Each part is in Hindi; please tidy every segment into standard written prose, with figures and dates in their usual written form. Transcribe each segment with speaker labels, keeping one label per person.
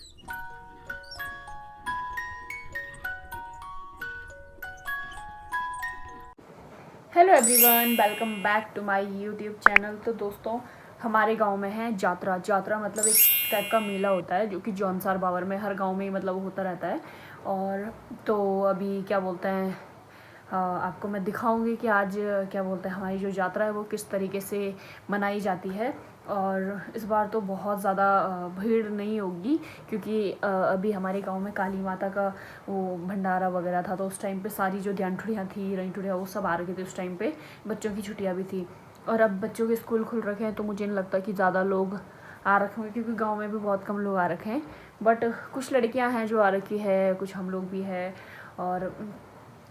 Speaker 1: Hello everyone, welcome back to my YouTube channel. तो दोस्तों, हमारे गांव में है जात्रा। जात्रा मतलब एक टाइप का मेला होता है जो कि जौनसार बावर में हर गांव में ही मतलब होता रहता है। और तो अभी क्या बोलते हैं, आपको मैं दिखाऊंगी कि आज क्या बोलते हैं हमारी जो यात्रा है वो किस तरीके से मनाई जाती है। और इस बार तो बहुत ज़्यादा भीड़ नहीं होगी, क्योंकि अभी हमारे गांव में काली माता का वो भंडारा वगैरह था, तो उस टाइम पे सारी जो ध्यान थी, रही ठुड़ियाँ, वो सब आ रखी थी उस टाइम पे। बच्चों की छुट्टियाँ भी थी, और अब बच्चों के स्कूल खुल रखे हैं, तो मुझे नहीं लगता कि ज़्यादा लोग आ रखे होंगे, क्योंकि गाँव में भी बहुत कम लोग आ रखे हैं। बट कुछ लड़कियाँ हैं जो आ रखी है, कुछ हम लोग भी है। और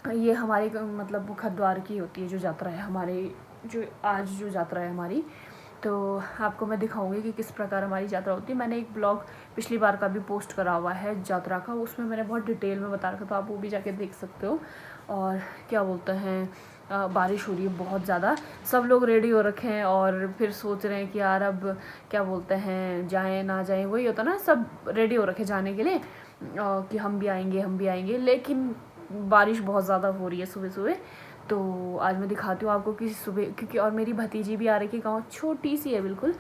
Speaker 1: ये हमारे मतलब मुखद्वार की होती है जो यात्रा है हमारे, जो आज जो यात्रा है हमारी। तो आपको मैं दिखाऊंगी कि किस प्रकार हमारी यात्रा होती है। मैंने एक ब्लॉग पिछली बार का भी पोस्ट करा हुआ है यात्रा का, उसमें मैंने बहुत डिटेल में बता रखा, तो आप वो भी जाके देख सकते हो। और क्या बोलते हैं, बारिश हो रही है बहुत ज़्यादा। सब लोग रेडी हो रखे हैं और फिर सोच रहे हैं कि यार अब क्या बोलते हैं, जाएं ना जाएं, वही होता ना, सब रेडी हो रखे जाने के लिए कि हम भी आएंगे हम भी आएंगे। लेकिन बारिश बहुत ज़्यादा हो रही है सुबह सुबह। तो आज मैं दिखाती हूँ आपको कि सुबह, क्योंकि और मेरी भतीजी भी आ रही है गाँव, छोटी सी है बिल्कुल,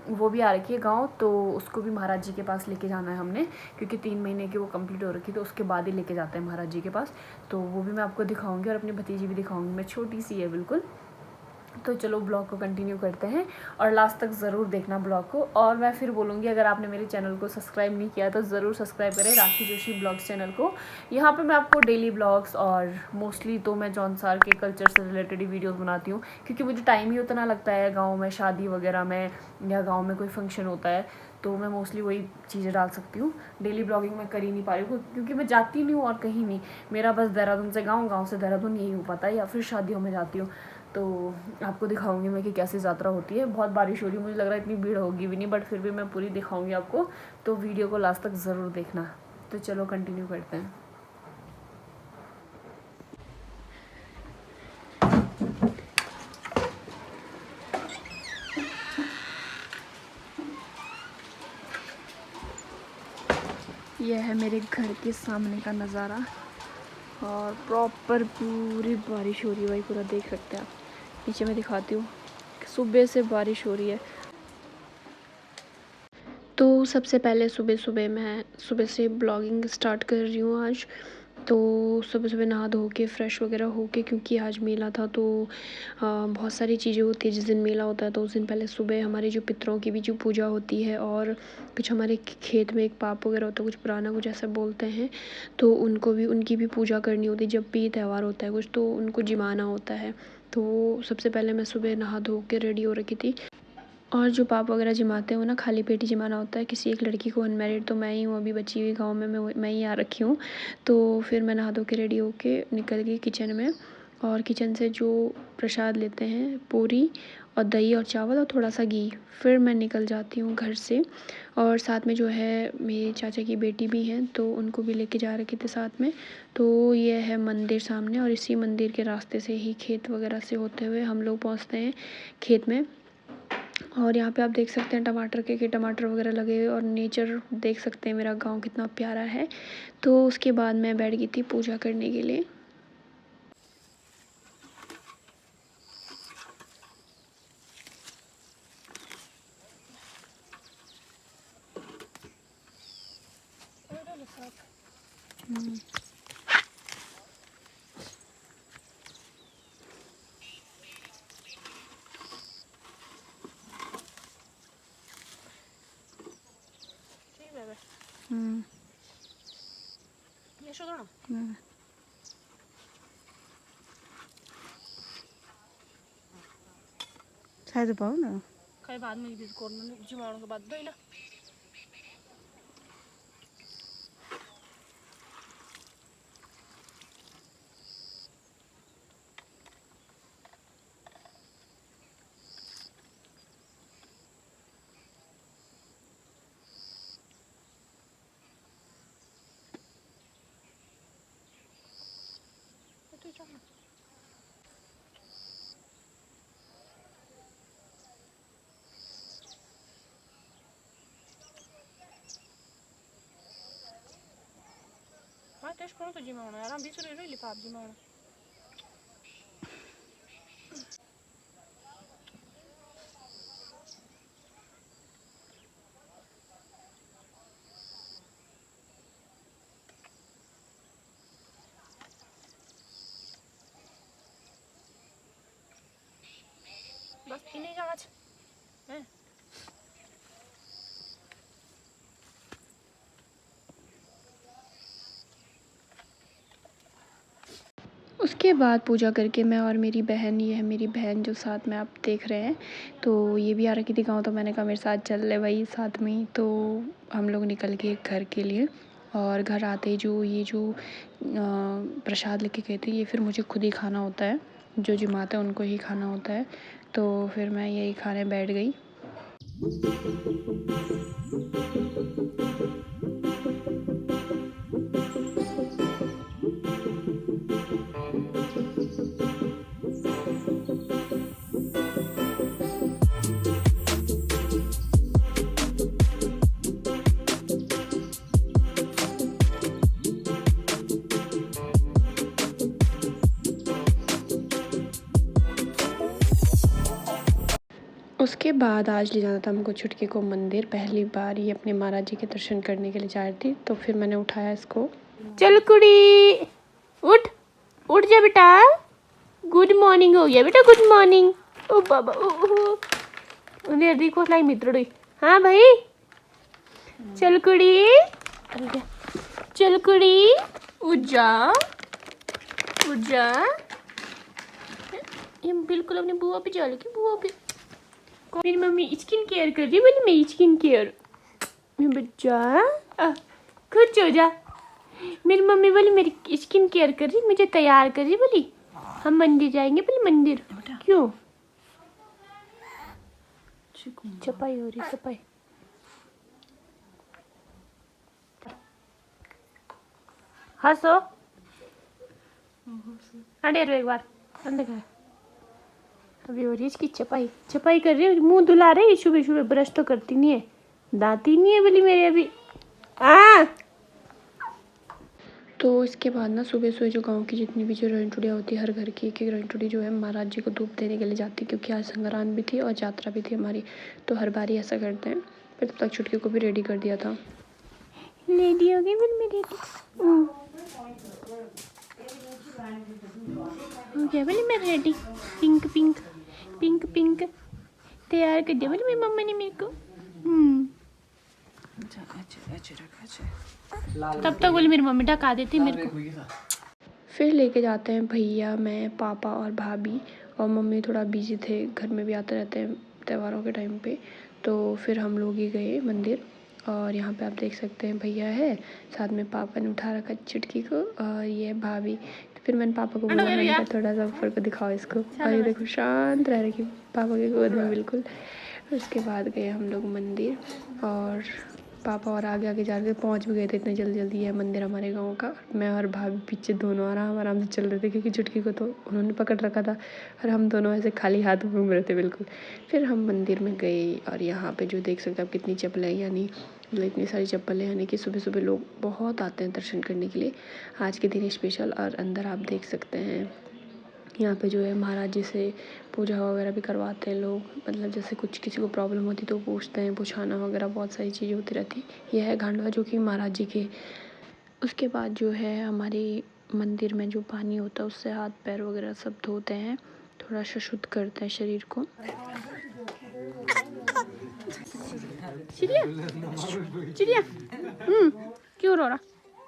Speaker 1: वो भी आ रखी है गाँव। तो उसको भी महाराज जी के पास लेके जाना है हमने, क्योंकि 3 महीने की वो कंप्लीट हो रखी, तो उसके बाद ही लेके जाते हैं महाराज जी के पास। तो वो भी मैं आपको दिखाऊंगी और अपनी भतीजी भी दिखाऊंगी। मैं छोटी सी है बिल्कुल। तो चलो ब्लॉग को कंटिन्यू करते हैं और लास्ट तक ज़रूर देखना ब्लॉग को। और मैं फिर बोलूँगी, अगर आपने मेरे चैनल को सब्सक्राइब नहीं किया तो ज़रूर सब्सक्राइब करें राखी जोशी ब्लॉग्स चैनल को। यहाँ पे मैं आपको डेली ब्लॉग्स और मोस्टली तो मैं जौनसार के कल्चर से रिलेटेड ही वीडियोस बनाती हूँ, क्योंकि मुझे टाइम ही उतना लगता है गाँव में शादी वगैरह में, या गाँव में कोई फंक्शन होता है, तो मैं मोस्टली वही चीज़ें डाल सकती हूँ। डेली ब्लॉगिंग मैं कर ही नहीं पा रही हूँ, क्योंकि मैं जाती नहीं हूँ और कहीं नहीं। मेरा बस देहरादून से गाँव, गाँव से देहरादून यही हो पाता है, या फिर शादियों में जाती हूँ। तो आपको दिखाऊंगी मैं कि कैसे यात्रा होती है। बहुत बारिश हो रही है, मुझे लग रहा है इतनी भीड़ होगी भी नहीं, बट फिर भी मैं पूरी दिखाऊंगी आपको, तो वीडियो को लास्ट तक ज़रूर देखना। तो चलो कंटिन्यू करते हैं। यह है मेरे घर के सामने का नज़ारा, और प्रॉपर पूरी बारिश हो रही है भाई, पूरा देख सकते हैं आप। नीचे मैं दिखाती हूँ, सुबह से बारिश हो रही है। तो सबसे पहले सुबह सुबह मैं सुबह से ब्लॉगिंग स्टार्ट कर रही हूँ आज। तो सुबह सुबह नहा धो के फ्रेश वगैरह हो के, क्योंकि आज मेला था, तो बहुत सारी चीज़ें होती है जिस दिन मेला होता है। तो उस दिन पहले सुबह हमारे जो पितरों की भी जो पूजा होती है, और कुछ हमारे खेत में एक पाप वगैरह होता है, कुछ पुराना कुछ ऐसा बोलते हैं, तो उनको भी, उनकी भी पूजा करनी होती है। जब भी त्यौहार होता है कुछ, तो उनको जिमाना होता है। तो सबसे पहले मैं सुबह नहा धो के रेडी हो रखी थी। और जो पाप वगैरह जमाते हैं वो ना खाली पेट ही जमाना होता है। किसी एक लड़की को, अनमैरिड तो मैं ही हूँ अभी बची हुई गाँव में, मैं ही आ रखी हूँ। तो फिर मैं नहा धो के रेडी होके निकल गई किचन में, और किचन से जो प्रसाद लेते हैं, पूरी और दही और चावल और थोड़ा सा घी, फिर मैं निकल जाती हूँ घर से। और साथ में जो है मेरी चाचा की बेटी भी हैं, तो उनको भी लेके जा रखे थे साथ में। तो ये है मंदिर सामने, और इसी मंदिर के रास्ते से ही खेत वगैरह से होते हुए हम लोग पहुँचते हैं खेत में। और यहाँ पे आप देख सकते हैं टमाटर के टमाटर वगैरह लगे हुए, और नेचर देख सकते हैं मेरा गांव कितना प्यारा है। तो उसके बाद मैं बैठ गई थी पूजा करने के लिए।
Speaker 2: शायद पाऊ ना
Speaker 1: कई बाद में भी करना जिमाणु के बाद ना। Też pronto de mão, era bicho ele papo de mão. बस इन्हीं जगह है।
Speaker 3: उसके बाद पूजा करके मैं और मेरी बहन, ये है मेरी बहन जो साथ में आप देख रहे हैं, तो ये भी आ रखी थी गाँव, तो मैंने कहा मेरे साथ चल ले भाई साथ में ही। तो हम लोग निकल गए घर के लिए और घर आते ही ये जो प्रसाद लेके गए थे ये फिर मुझे खुद ही खाना होता है, जो जिमाते हैं उनको ही खाना होता है। तो फिर मैं यही खाने बैठ गई। उसके बाद आज ले जाना था हमको छुटकी को मंदिर। पहली बार ये अपने महाराज जी के दर्शन करने के लिए जा रही थी, तो फिर मैंने उठाया इसको। चल कुड़ी उठ, उठ जा बेटा, गुड मॉर्निंग हो गया बेटा, गुड मॉर्निंग। ओ बाबा ओ देखो लाई मित्रोड़ी। हाँ भाई चल कुड़ी, चल कुड़ी उठ जा, उठ जा। ये बिल्कुल अपनी बुआ पे जा लगी, बुआ पे। मेरी मम्मी स्किन केयर कर रही है, बोली मेरी स्किन केयर। मैं बच्चा खुश हो जा। मेरी मम्मी बोली मेरी स्किन केयर कर रही, मुझे तैयार कर रही, बोली हम मंदिर जाएंगे, बोली मंदिर क्यों? चपाई हो रही, चपाई। हंसो अरे एक बार अंदर कर। अभी हो रही है इसकी चपाई, चपाई कर रही है, मुंह धुला रही है, सुबह सुबह ब्रश तो करती नहीं है, दाती नहीं है बोली मेरे अभी। तो इसके बाद ना सुबह सुबह जो गांव की जितनी भी जो रंटुड़ियाँ होती है, हर घर की एक एक रंटुड़ी जो है महाराज जी को धूप देने के लिए जाती है, क्योंकि आज संक्रांत भी थी और यात्रा भी थी हमारी, तो हर बार ही ऐसा करते हैं। फिर तब तक छुटकी को भी रेडी कर दिया था। रेडी हो गई बोल मेरी, हो गया बोली मैं ready, pink pink pink pink तैयार कर दिया बोली मेरी मम्मा ने मेरे को। तब तक बोली मेरी मम्मी ढका देती मेरे को। फिर लेके जाते हैं भैया, मैं, पापा और भाभी, और मम्मी थोड़ा बिजी थे, घर में भी आते रहते हैं त्योहारों के टाइम पे, तो फिर हम लोग ही गए मंदिर। और यहाँ पे आप देख सकते हैं भैया है, साथ में पापा ने उठा रखा छुटकी को, और ये भाभी। तो फिर मैंने पापा को बोला मैंने कहा थोड़ा सा ऊपर को दिखाओ इसको, और ये देखो शांत रह रही पापा के गोद में बिल्कुल। उसके बाद गए हम लोग मंदिर, और पापा और आगे आगे जाके पहुंच भी गए थे, इतने जल्दी जल्दी है मंदिर हमारे गांव का। मैं और भाभी पीछे दोनों आराम आराम से चल रहे थे, क्योंकि छुटकी को तो उन्होंने पकड़ रखा था और हम दोनों ऐसे खाली हाथ घूम रहे थे बिल्कुल। फिर हम मंदिर में गए, और यहाँ पे जो देख सकते हैं आप कितनी चप्पलें, यानी मतलब इतनी सारी चप्पलें, यानी कि सुबह सुबह लोग बहुत आते हैं दर्शन करने के लिए, आज के दिन स्पेशल। और अंदर आप देख सकते हैं यहाँ पे जो है महाराज जी से पूजा वगैरह भी करवाते हैं लोग, मतलब जैसे कुछ किसी को प्रॉब्लम होती तो पूछते हैं, पूछाना वगैरह बहुत सारी चीज़ें होती रहती। यह है घांडवा जो कि महाराज जी के। उसके बाद जो है हमारे मंदिर में जो पानी होता है उससे हाथ पैर वगैरह सब धोते हैं, थोड़ा सा शुद्ध करते हैं शरीर को। चिड़िया चिड़िया क्यों रो रहा,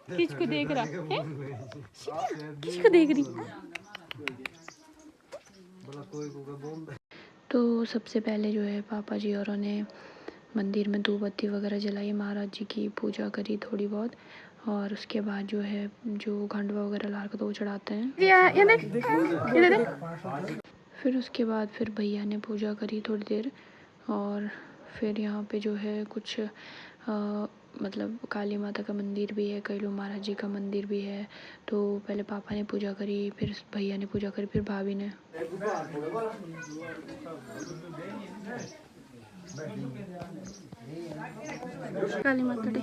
Speaker 3: किसको देख रहा है? किसको देख रही? तो सबसे पहले जो है पापा जी औरों ने मंदिर में धूप बत्ती वगैरह जलाई, महाराज जी की पूजा करी थोड़ी बहुत, और उसके बाद जो है जो घंडवा वगैरह ला कर तो वो चढ़ाते हैं। फिर उसके बाद फिर भैया ने पूजा करी थोड़ी देर, और फिर यहाँ पे जो है कुछ मतलब काली माता का मंदिर भी है, कैलू महाराज जी का मंदिर भी है। तो पहले पापा ने पूजा करी, फिर भैया ने पूजा करी, फिर भाभी ने। काली माता दे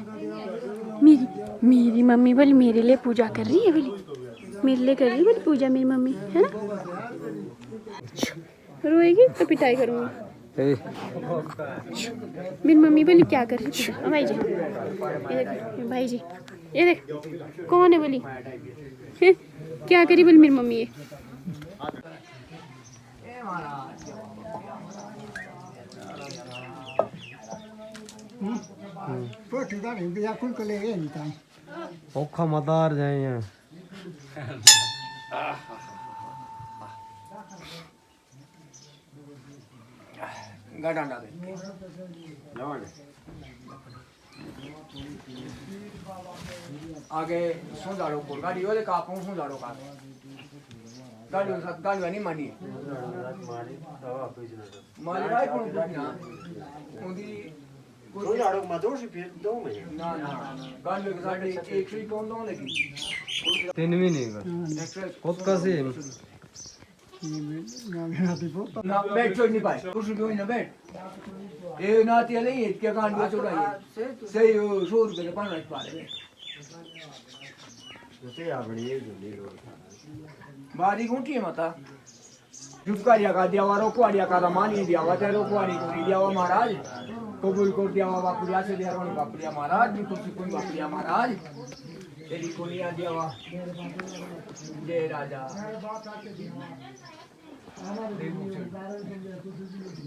Speaker 3: मेरी मेरी मम्मी बोली मेरे लिए पूजा कर रही है, बोली मेरे लिए कर रही है बोली पूजा मेरी मम्मी, है ना। रोएगी तो पिटाई करूँगी। मेरी मम्मी बोली क्या कर रही है भाई जी, ये देख भाई जी, ये देख कौन है बोली, है क्या करी बोली मेरी मम्मी ये।
Speaker 4: औखा मदार जाए यहाँ
Speaker 5: आगे सुंदरो को गाड़ी वाले कापों सुंदरो का गाड़ी नहीं मानी माली भाई कौन पूछना उनकी
Speaker 4: सुंदरो मदों से फिर दो में
Speaker 5: ना गाड़ी के साथ एक ही कौन दो लगी
Speaker 4: 3 महीने का खुद का से
Speaker 5: ना बैठ छोड़ नहीं पाए कुछ क्यों ना बैठ ये नाती वाले ये क्या गाड़ी चुराई सही 100 रुपए के 5 पा रहे बारी गुंटी है माता जुफकारिया का दियावा रोकवाड़िया का रमानी दियावा ते रोकवाड़ी को दियावा महाराज कबूल को दियावा बापुरिया से दिया रोनी बापुरिया महाराज भी कुछ कोई बापुरिया महाराज तेरी कोनिया दियावा जय राजा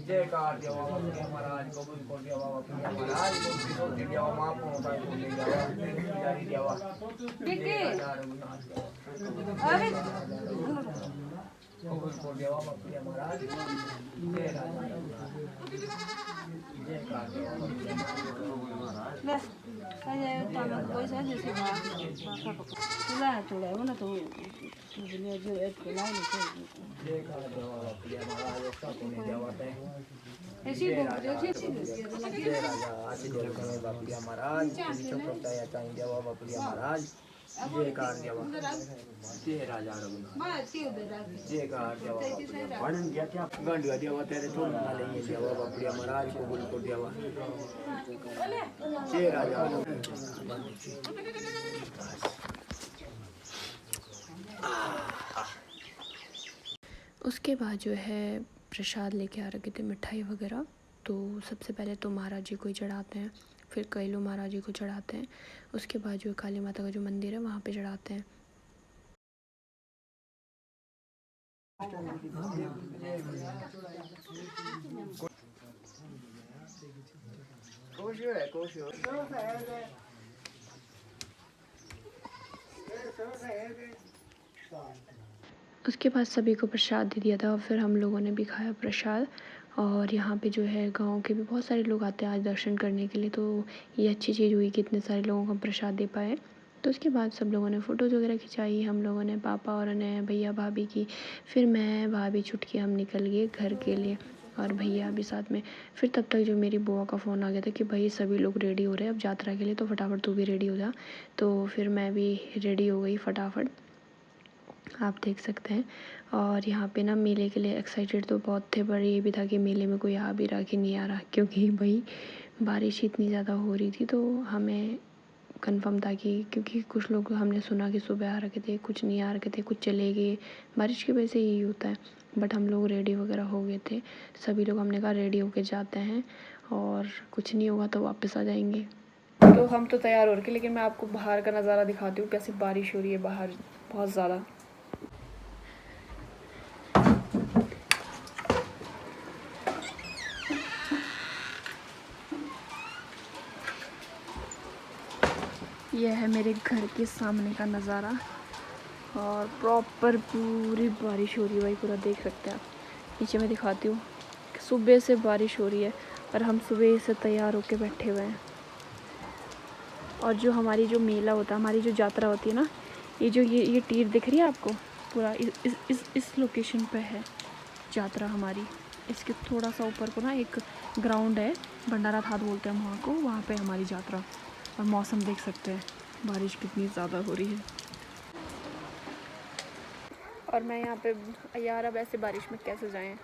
Speaker 5: जय कार दियावा बापुरिया महाराज कबूल को दियावा बापुरिया महाराज को दियावा मां को होता है दियावा जारी दियावा देखिए अरे कबूल को दियावा बापुरिया महाराज जय राजा जय कार दियावा बापुरिया महाराज
Speaker 2: कोई सा जैसे चूल्हा चूल्हा है ना तो दुनिया जो एक लाइन है
Speaker 5: जय कार दियावा बापुरिया महाराज का कोने दियावा है
Speaker 2: ऐसी जय राजा
Speaker 5: आशीर्वाद करो बापुरिया महाराज चक्रता या चाहिए दियावा बापुरिया महाराज जय कार दियावा जय राजा रघुनाथ जय कार दियावा वर्णन किया क्या गंडवा दियावा तेरे छोड़ ना ले दियावा बापुरिया महाराज को बोल को दियावा जय राजा
Speaker 3: उसके बाद जो है प्रसाद लेके आ रखे थे, मिठाई वगैरह। तो सबसे पहले तो महाराज जी को ही चढ़ाते हैं, फिर कई लोग महाराज जी को चढ़ाते हैं। उसके बाद जो काली माता का जो मंदिर है वहाँ पे चढ़ाते हैं। उसके बाद सभी को प्रसाद दे दिया था और फिर हम लोगों ने भी खाया प्रसाद। और यहाँ पे जो है गांव के भी बहुत सारे लोग आते हैं आज दर्शन करने के लिए, तो ये अच्छी चीज़ हुई कि इतने सारे लोगों को प्रसाद दे पाए। तो उसके बाद सब लोगों ने फ़ोटोज़ वगैरह खिंचाई, हम लोगों ने पापा और ने भैया भाभी की, फिर मैं भाभी छुटकी हम निकल गए घर के लिए और भैया भी साथ में। फिर तब तक जो मेरी बुआ का फ़ोन आ गया था कि भाई सभी लोग रेडी हो रहे हैं अब यात्रा के लिए, तो फटाफट तू भी रेडी हो जा। तो फिर मैं भी रेडी हो गई फटाफट, आप देख सकते हैं। और यहाँ पे ना मेले के लिए एक्साइटेड तो बहुत थे, पर ये भी था कि मेले में कोई आ भी रहा कि नहीं आ रहा, क्योंकि भाई बारिश इतनी ज़्यादा हो रही थी। तो हमें कंफर्म था कि क्योंकि कुछ लोग हमने सुना कि सुबह आ रखे थे, कुछ नहीं आ रखे थे, कुछ चले गए, बारिश की वजह से यही होता है। बट हम लोग रेडी वगैरह हो गए थे सभी लोग, हमने कहा रेडी होके जाते हैं और कुछ नहीं होगा तो वापस आ जाएंगे। तो हम तो तैयार हो रखे, लेकिन मैं आपको बाहर का नज़ारा दिखाती हूँ कैसे बारिश हो रही है बाहर बहुत ज़्यादा। यह है मेरे घर के सामने का नज़ारा और प्रॉपर पूरी बारिश हो रही है भाई, पूरा देख सकते हैं आप। नीचे मैं दिखाती हूँ, सुबह से बारिश हो रही है और हम सुबह से तैयार होके बैठे हुए हैं। और जो हमारी जो मेला होता है, हमारी जो यात्रा होती है ना, ये जो ये तीर दिख रही है आपको, पूरा इस लोकेशन पे है यात्रा हमारी। इसके थोड़ा सा ऊपर को ना एक ग्राउंड है, भंडारा थाद बोलते हैं वहाँ को, वहाँ पे हमारी यात्रा। और मौसम देख सकते हैं बारिश कितनी ज़्यादा हो रही है। और मैं यहाँ पे यार अब ऐसे बारिश में कैसे जाएं,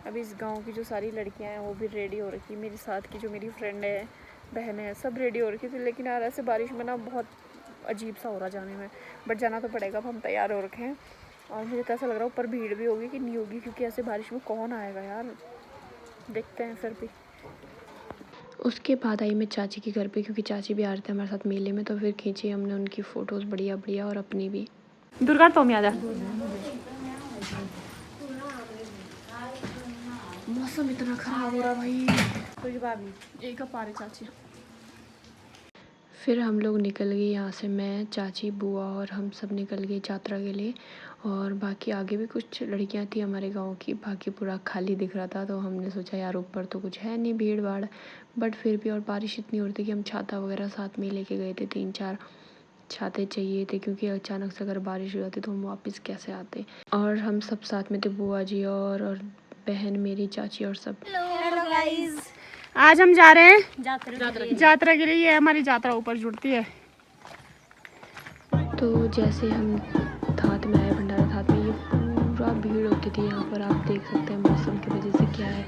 Speaker 1: अभी इस गांव की जो सारी लड़कियां हैं वो भी रेडी हो रखी, मेरे साथ की जो मेरी फ्रेंड है, बहन है, सब रेडी हो रखी थी। लेकिन यार ऐसे बारिश में ना बहुत अजीब सा हो रहा जाने में, बट जाना तो पड़ेगा। अब हम तैयार हो रखे हैं और मुझे तो ऐसा लग रहा है ऊपर भीड़ भी होगी कि नहीं होगी, क्योंकि ऐसे बारिश में कौन आएगा यार। देखते हैं फिर भी।
Speaker 3: उसके बाद आई मैं चाची के घर पे, क्योंकि चाची भी आ रहे थे हमारे साथ मेले में, तो फिर खींची हमने उनकी फ़ोटोज़ बढ़िया बढ़िया और अपनी भी।
Speaker 1: दुर्गा तो आ जा। मौसम इतना ख़राब हो रहा भाई। तो ये भाभी एक कप आ रही चाची।
Speaker 3: फिर हम लोग निकल गए यहाँ से, मैं, चाची, बुआ और हम सब निकल गए यात्रा के लिए। और बाकी आगे भी कुछ लड़कियाँ थी हमारे गांव की, बाकी पूरा खाली दिख रहा था। तो हमने सोचा यार ऊपर तो कुछ है नहीं भीड़ भाड़, बट फिर भी, और बारिश इतनी हो रही थी कि हम छाता वगैरह साथ में लेके गए थे, 3-4 छाते चाहिए थे, क्योंकि अचानक से अगर बारिश हो जाती तो हम वापस कैसे आते। और हम सब साथ में थे, बुआ जी और बहन मेरी, चाची और सब।
Speaker 2: हेलो गाइस,
Speaker 1: आज हम जा रहे हैं
Speaker 2: यात्रा
Speaker 1: के लिए। ये हमारी यात्रा ऊपर जुड़ती है।
Speaker 3: तो जैसे हम थात में आए, भंडारा थात में, ये पूरा भीड़ होती थी यहाँ पर। आप देख सकते हैं मौसम की वजह से क्या है,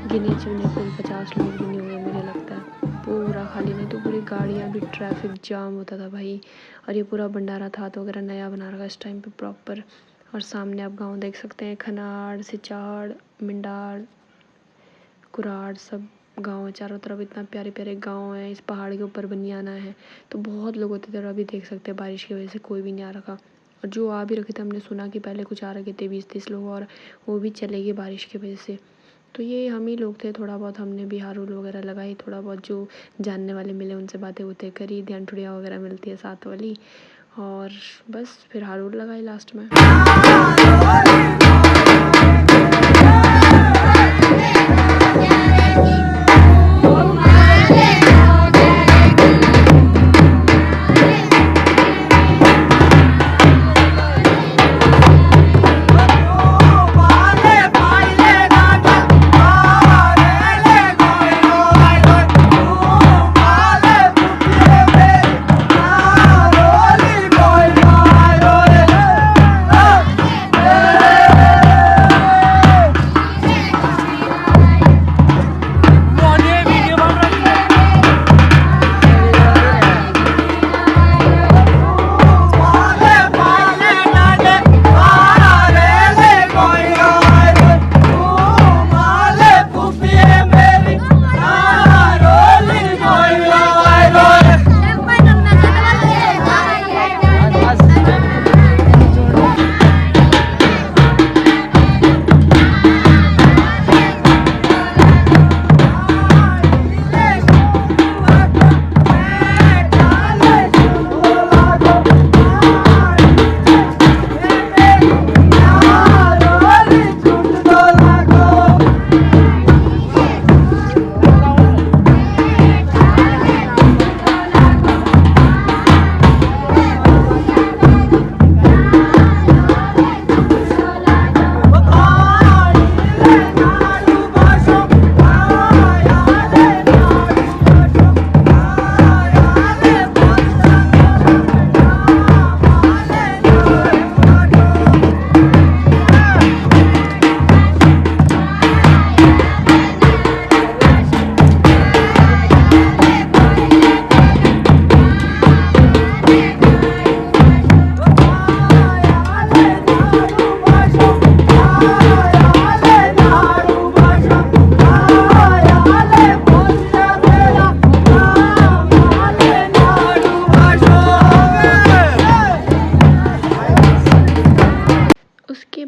Speaker 3: गिने चुने कुल 50 लोग भी नहीं हुए मुझे लगता है, पूरा खाली। नहीं तो पूरी गाड़ियाँ भी, ट्रैफिक जाम होता था भाई। और ये पूरा भंडारा थात वगैरह नया बना रखा इस टाइम पे प्रॉपर। और सामने आप गाँव देख सकते हैं, खनाड़, सिचाड़, मिंडार, कुराड़, सब गाँव है चारों तरफ। इतना प्यारे प्यारे गाँव हैं, इस पहाड़ के ऊपर बनियाना है। तो बहुत लोग होते थे, और अभी देख सकते हैं बारिश की वजह से कोई भी नहीं आ रखा। और जो आ भी रखे थे, हमने सुना कि पहले कुछ आ रखे थे 20-30 लोग, और वो भी चले गए बारिश की वजह से। तो ये हम ही लोग थे, थोड़ा बहुत हमने भी हारूल वगैरह लगाई, थोड़ा बहुत जो जानने वाले मिले उनसे बातें होते करी, ध्यान ठुड़िया वगैरह मिलती है साथ वाली, और बस फिर हारूल लगाई लास्ट में।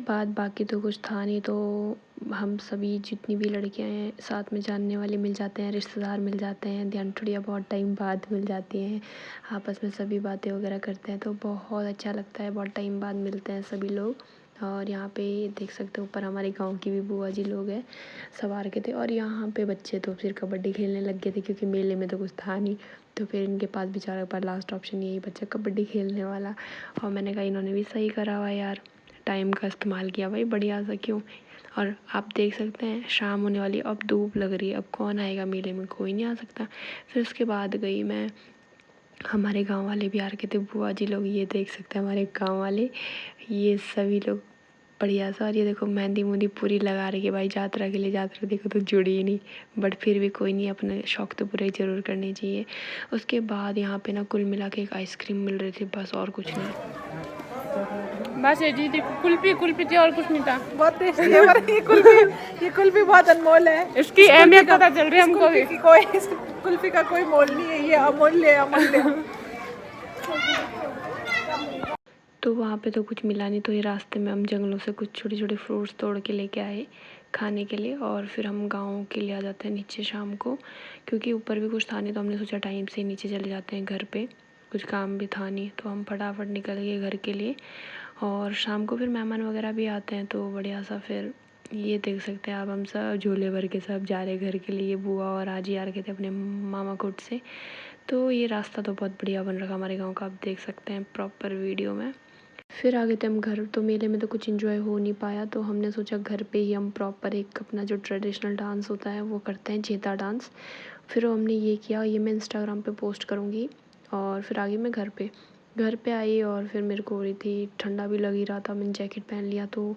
Speaker 3: बाद बाकी तो कुछ था नहीं। तो हम सभी जितनी भी लड़कियां हैं साथ में जानने वाले मिल जाते हैं, रिश्तेदार मिल जाते हैं, ध्यान ठुड़िया बहुत टाइम बाद मिल जाती हैं, आपस में सभी बातें वगैरह करते हैं, तो बहुत अच्छा लगता है। बहुत टाइम बाद मिलते हैं सभी लोग। और यहाँ पे देख सकते हो ऊपर हमारे गांव की भी बुआ जी लोग हैं, सब आ रखे थे। और यहाँ पे बच्चे तो फिर कबड्डी खेलने लग गए थे, क्योंकि मेले में तो कुछ था नहीं, तो फिर इनके पास बेचारे पर लास्ट ऑप्शन यही बच्चा कबड्डी खेलने वाला। और मैंने कहा इन्होंने भी सही करा हुआ यार, टाइम का इस्तेमाल किया भाई, बढ़िया सा क्यों। और आप देख सकते हैं शाम होने वाली, अब धूप लग रही है, अब कौन आएगा मेले में, कोई नहीं आ सकता। फिर उसके बाद गई मैं, हमारे गांव वाले भी आ रखे थे, बुआ जी लोग, ये देख सकते हैं हमारे गांव वाले, ये सभी लोग बढ़िया सा। और ये देखो मेहंदी मुंदी पूरी लगा रही है भाई यात्रा के लिए। यात्रा देखो तो जुड़ी ही नहीं, बट फिर भी कोई नहीं, अपने शौक तो पूरे ज़रूर करने चाहिए। उसके बाद यहाँ पे ना कुल मिला के एक आइसक्रीम मिल रही थी, बस और कुछ नहीं। बस ये जी कुल्फी थी और कुछ नहीं था।
Speaker 2: बहुत टेस्टी है पर ये कुल्फी बहुत अनमोल है।
Speaker 3: इसकी अहमियत पता चल रही है हमको भी।
Speaker 2: इस कुल्फी का कोई मोल नहीं है, ये अमूल्य है, अमूल्य।
Speaker 3: तो वहाँ पे तो कुछ मिला नहीं, तो ये रास्ते में हम जंगलों से कुछ छोटे छोटे फ्रूट्स तोड़ के लेके आए खाने के लिए। और फिर हम गाँव के लिए आ जाते हैं नीचे शाम को, क्योंकि ऊपर भी कुछ था नहीं, तो हमने सोचा टाइम से नीचे चले जाते हैं घर पे, कुछ काम भी था नहीं, तो हम फटाफट निकल गए घर के लिए। और शाम को फिर मेहमान वगैरह भी आते हैं, तो बढ़िया सा फिर ये देख सकते हैं आप, हम सब झोले भर के सब जा रहे घर के लिए। बुआ और आजी आ रखे थे अपने मामा कोट से। तो ये रास्ता तो बहुत बढ़िया बन रखा हमारे गाँव का, आप देख सकते हैं प्रॉपर वीडियो में। फिर आ गए थे हम घर। तो मेले में तो कुछ इन्जॉय हो नहीं पाया, तो हमने सोचा घर पे ही हम प्रॉपर एक अपना जो ट्रेडिशनल डांस होता है वो करते हैं, झेता डांस। फिर हमने ये किया, ये मैं इंस्टाग्राम पे पोस्ट करूँगी। और फिर आ गई मैं घर पे आई, और फिर मेरे को हो रही थी, ठंडा भी लग ही रहा था, मैंने जैकेट पहन लिया। तो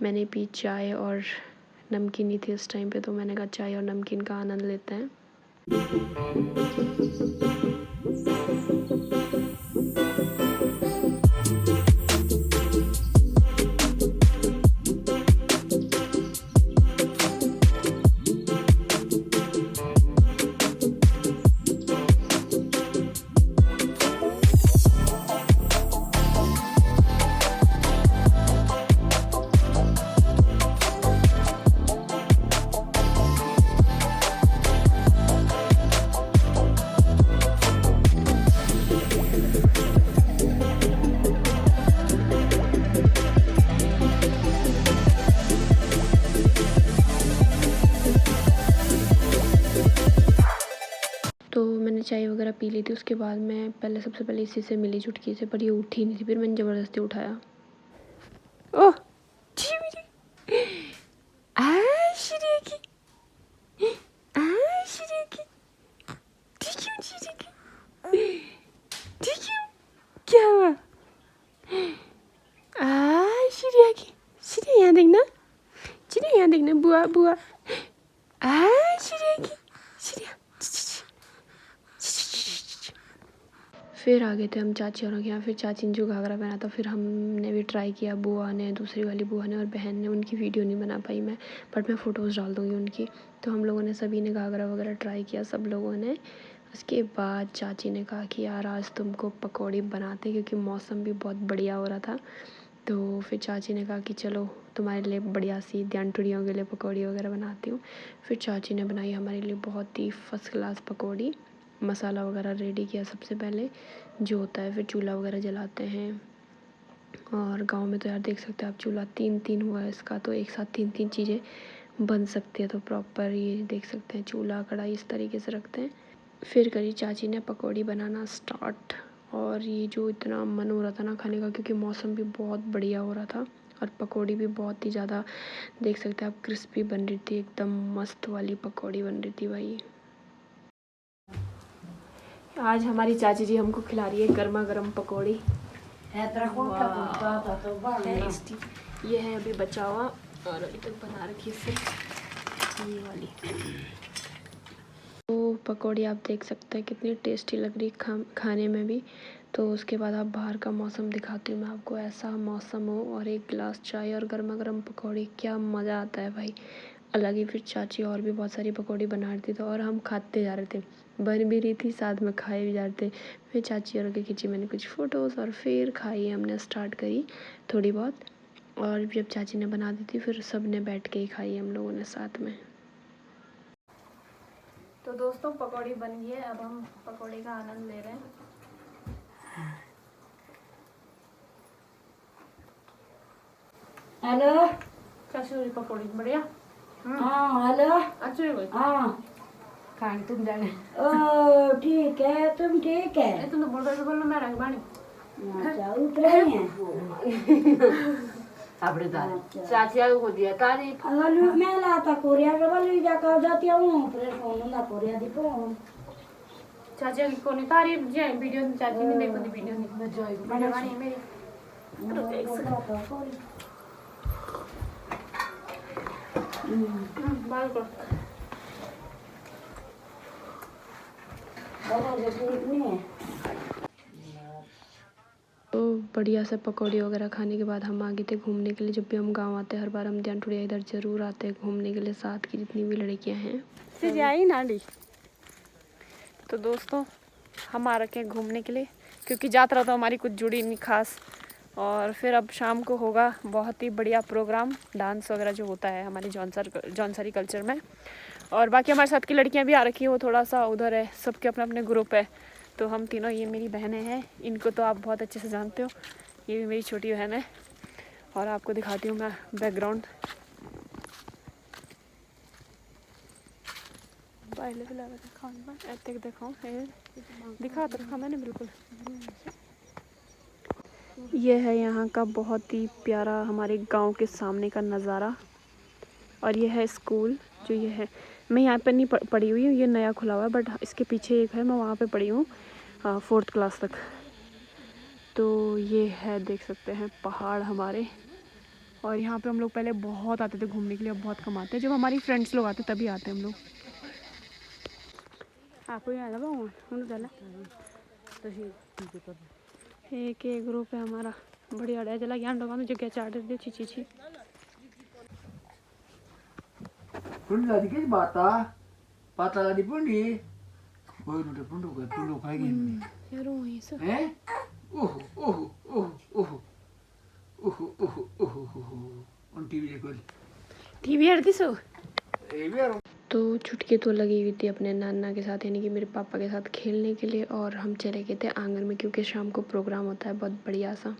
Speaker 3: मैंने पी चाय और नमकीन ही थी इस टाइम पे, तो मैंने कहा चाय और नमकीन का आनंद लेते हैं। तो मैंने चाय वगैरह पी ली थी। उसके बाद मैं सबसे पहले इसी से मिली चुटकी से, पर ये उठी नहीं थी, फिर मैंने ज़बरदस्ती उठाया। ओह क्या हुआ? यहाँ देखना, यहाँ देखना, बुआ बुआ। फिर आ गए थे हम चाची और के यहाँ। फिर चाची ने जो घाघरा पहना था, फिर हमने भी ट्राई किया, बुआ ने, दूसरी वाली बुआ ने और बहन ने। उनकी वीडियो नहीं बना पाई मैं, बट मैं फ़ोटोज़ डाल दूँगी उनकी। तो हम लोगों ने सभी ने घाघरा वगैरह ट्राई किया, सब लोगों ने। उसके बाद चाची ने कहा कि यार आज तुमको पकौड़ी बनाते, क्योंकि मौसम भी बहुत बढ़िया हो रहा था। तो फिर चाची ने कहा कि चलो तुम्हारे लिए बढ़िया सी ध्यानटुड़ियों के लिए पकौड़ी वगैरह बनाती हूँ। फिर चाची ने बनाई हमारे लिए बहुत ही फर्स्ट क्लास पकौड़ी। मसाला वगैरह रेडी किया सबसे पहले जो होता है, फिर चूल्हा वगैरह जलाते हैं। और गांव में तो यार देख सकते हैं आप, चूल्हा 3 हुआ है इसका, तो एक साथ 3 चीज़ें बन सकती है। तो प्रॉपर ये देख सकते हैं, चूल्हा कढ़ाई इस तरीके से रखते हैं। फिर करी चाची ने पकौड़ी बनाना स्टार्ट। और ये जो इतना मन हो रहा था ना खाने का, क्योंकि मौसम भी बहुत बढ़िया हो रहा था, और पकौड़ी भी बहुत ही ज़्यादा देख सकते हैं आप क्रिस्पी बन रही थी, एकदम मस्त वाली पकौड़ी बन रही थी भाई। आज हमारी चाची जी हमको खिला रही है गर्मा गर्म पकौड़ी। टेस्टी। ये है अभी बचा हुआ, और अभी तक बना रखी है सिर्फ ये वाली। तो पकौड़ी आप देख सकते हैं कितनी टेस्टी लग रही खाने में भी। तो उसके बाद आप बाहर का मौसम दिखाती हूँ मैं आपको। ऐसा मौसम हो और एक गिलास चाय और गर्मा गर्म पकौड़ी, क्या मज़ा आता है भाई, अलग ही। फिर चाची और भी बहुत सारी पकौड़ी बना रही थी, तो और हम खाते जा रहे थे, बन भी रही थी साथ में खाए भी जा रहे थे। फिर चाची और के खींची मैंने कुछ फ़ोटोज़, और फिर खाई हमने, स्टार्ट करी थोड़ी बहुत। और जब चाची ने बना दी थी, फिर सब ने बैठ के ही खाई हम लोगों ने साथ में। तो दोस्तों पकौड़ी बन गई है, अब हम पकौड़ी का आनंद ले रहे हैं।
Speaker 2: हेलो,
Speaker 3: कैसी हुई पकौड़ी? बढ़िया।
Speaker 2: हाँ हेलो,
Speaker 3: अच्छी हुई।
Speaker 2: हाँ
Speaker 3: खाएंगे तुम जाने।
Speaker 2: ओ ठीक है, तुम ठीक है?
Speaker 3: तुम तो बोल रहे थे, बोलो मैं रख बानी।
Speaker 2: अच्छा उतरे हैं
Speaker 3: चाची को दिया तारीफ।
Speaker 2: अगर मैं लाता कोरिया के वाली जाकर जाती हूँ, फिर फोन ना कोरिया दी फोन।
Speaker 3: चाची की कोनी तारीफ जे वीडियो में चाची ने देखो दी वीडियो नहीं बजाई वीडियो वाली मेरी।
Speaker 2: बाल को बाबा जैसे नहीं है।
Speaker 3: तो बढ़िया से पकौड़ी वगैरह खाने के बाद हम आ गए थे घूमने के लिए। जब भी हम गांव आते हैं हर बार हम ध्यान टुड़िया इधर ज़रूर आते हैं घूमने के लिए, साथ की जितनी भी लड़कियां हैं।
Speaker 1: फिर आई नाली। तो दोस्तों हम आ रखे हैं घूमने के लिए, क्योंकि यात्रा तो हमारी कुछ जुड़ी नहीं खास। और फिर अब शाम को होगा बहुत ही बढ़िया प्रोग्राम, डांस वगैरह जो होता है हमारे जौनसारी कल्चर में। और बाकी हमारे साथ की लड़कियां भी आ रखी हैं, वो थोड़ा सा उधर है, सबके अपने अपने ग्रुप है। तो हम तीनों, ये मेरी बहनें हैं, इनको तो आप बहुत अच्छे से जानते हो, ये भी मेरी छोटी बहन है। और आपको दिखाती हूँ मैं बैकग्राउंड। दिखा तो रखा मैंने बिल्कुल। ये है यहाँ का बहुत ही प्यारा हमारे गांव के सामने का नज़ारा। और ये है स्कूल, जो ये है, मैं यहाँ पर नहीं पढ़ी हुई हूँ, ये नया खुला हुआ है, बट इसके पीछे एक है, मैं वहाँ पे पढ़ी हूँ 4th क्लास तक। तो ये है, देख सकते हैं पहाड़ हमारे। और यहाँ पे हम लोग पहले बहुत आते थे घूमने के लिए, अब बहुत कम आते हैं। जब हमारी फ्रेंड्स लोग आते तभी आते हैं हम लोग।
Speaker 2: आपको यहाँ लगा उन्होंने डाला
Speaker 3: एक ग्रुप है हमारा, बढ़िया है। चला ज्ञान लगा में जगह चाट दे छी छी छी।
Speaker 5: पुंडी लादी किस बाता पाता लादी पुंडी ओह नुटे पुंडो खाएगी
Speaker 3: यार वहीं से
Speaker 5: हैं ओह ओह ओह ओह ओह ओह ओह ओह उन टीवी देखो
Speaker 3: टीवी हट दिसो।
Speaker 5: ये भी यार
Speaker 3: तो छुटकी तो लगी हुई थी अपने नाना के साथ, यानी कि मेरे पापा के साथ खेलने के लिए। और हम चले गए थे आंगन में, क्योंकि शाम को प्रोग्राम होता है बहुत बढ़िया सा।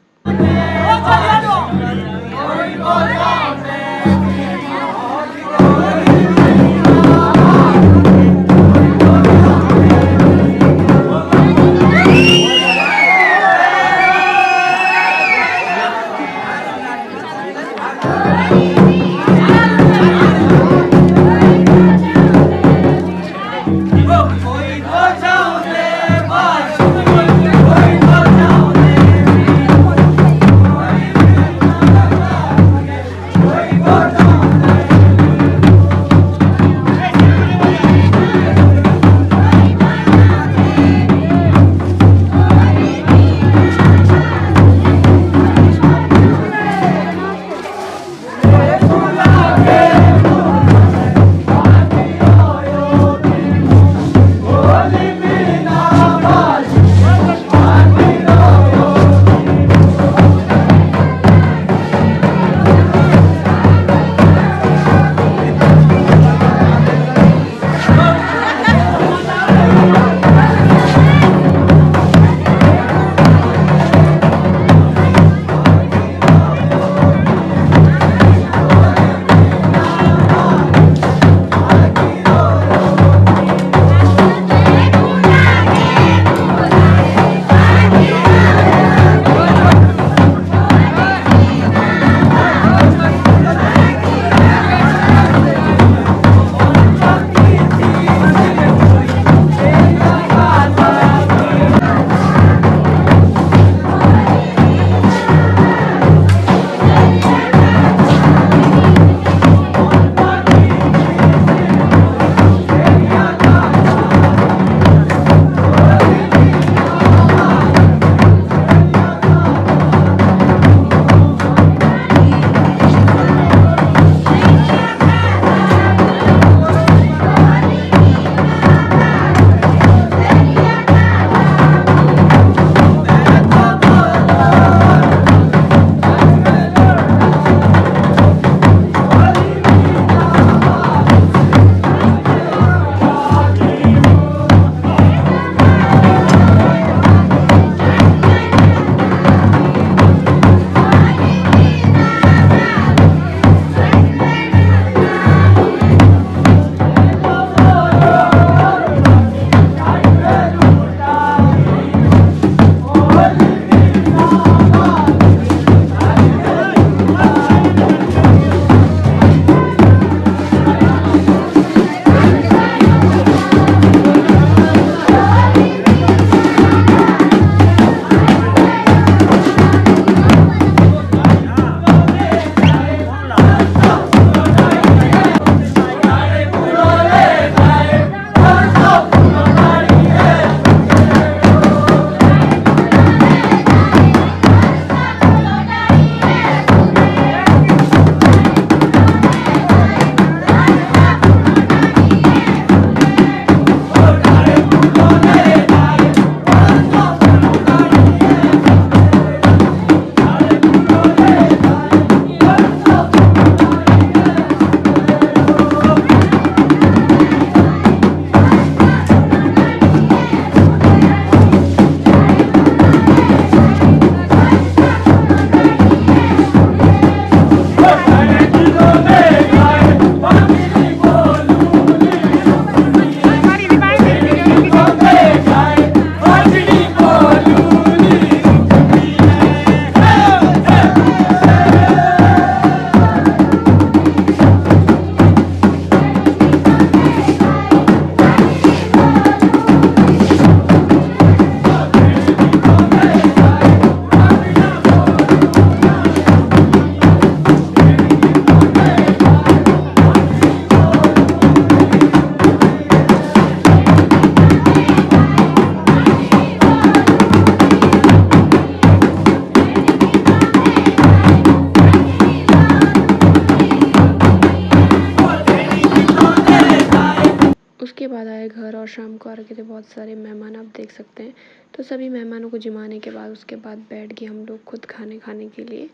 Speaker 3: आए घर और शाम को आ रखे थे बहुत सारे मेहमान, आप देख सकते हैं। तो सभी मेहमानों को जिमाने के बाद उसके बाद बैठ गए हम लोग खुद खाने के लिए।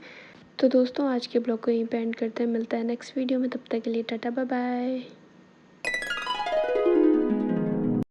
Speaker 3: तो दोस्तों आज के ब्लॉग को यहीं पे एंड करते हैं, मिलता है नेक्स्ट वीडियो में, तब तक के लिए टाटा बाय बाय।